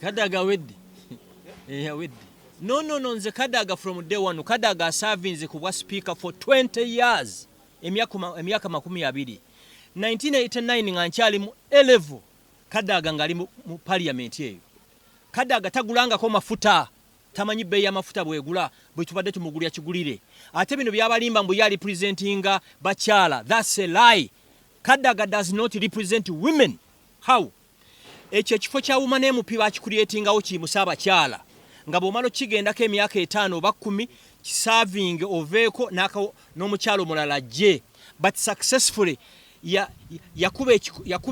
Kadaga weddi. Weddi. No, nze Kadaga from day one. Kadaga serving the Kubwa speaker for 20 years. Emyaka makumi abiri. 1989 nga nkyali mu A-level. Kadaga ngali mu parliament eyo. Kadaga tagulangako mafuta. Tamanyi bei ya mafuta bwegula bwe tubadde tumugulya kigulire. Ate bino byabalimba mbu yali presentinga bakyala. That's a lie. Kadaga does not represent women. How? Ekyo kifo kya woman MP bakicreatingawo kimusa abakyala. Nga bw'omala kigendako emyaka 5 oba 10 kiserving oveeko n'omukyalo mulala gye. But successfully yakuba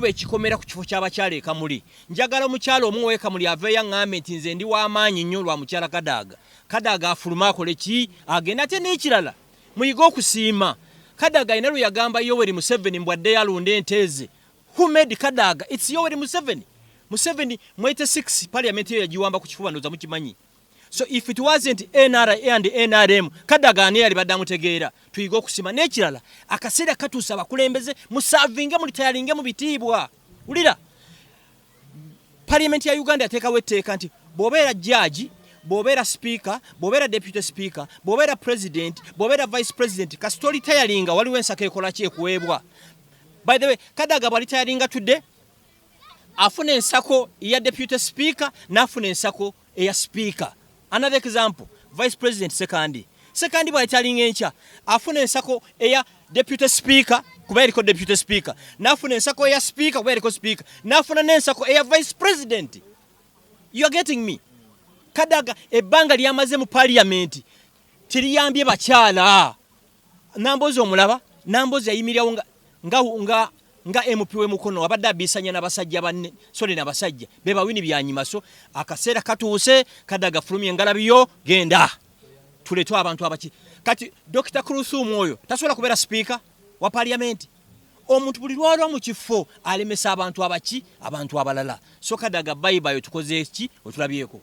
ekikomera ku kifo ky'abakyala ekamuli. Njagala omukyalo omuwe ekamuli aveeyo aŋŋambe nti nze ndi w'amaanyi nnyo lwa mukyala Kadaga. Kadaga afuluma akole ki? Agenda ate n'ekirala. Muyiga okusiima. Kadaga ayina lwe yagamba Yoweri Museveni mbwaddeyo alonde ente. Who made Kadaga? It's Yoweri Museveni. Museveni mu 86 parliament eyo yagiwamba ku kifuba ndoza mukimanyi. So if it wasn't NRA and NRM, Kadaga ani yali badda mutegeera. Tuyiga okusima n'ekirala. Akaseera katuusa abakulembeze musavinge mulitayalinge mu bitiibwa. Ulira. Parliament ya Uganda yateekawo etteeka nti bw'obeera judge, bw'obeera speaker, bw'obeera deputy speaker, bw'obeera president, bw'obeera vice president, kasita olitayalinga waliwo ensako ekola ki ekuweebwa. By the way, Kadaga bw'alitayalinga today, afuna ensako ya deputy speaker n'afuna ensako eya speaker. Another example, vice president second bw'alitayalinga enkya afuna ensako eya deputy speaker kuba eriko deputy speaker, n'afuna ensako eya speaker kuba eriko speaker, n'afuna n'ensako eya vice president. You are getting me? Kadaga ebbanga lyamaze mu parliament teriyambye bakyala. Nambozi omulaba, nambozi yayimirirawo nga MP we mukono abadde abisanya n'abasajja banne sole n'abasajja be bawini byanyimaso. Akaseera katuuse, Kadaga fulumye engalabiyo genda tuleetwa abantu abaki. Kati Dr. Kurusumu oyo tasobola kubeera speaker wa parliament. Omuntu buli lwalwa mu kifo alemesa abantu abaki, abantu abalala. So Kadaga bayibayo tukoze ki otulabyeko.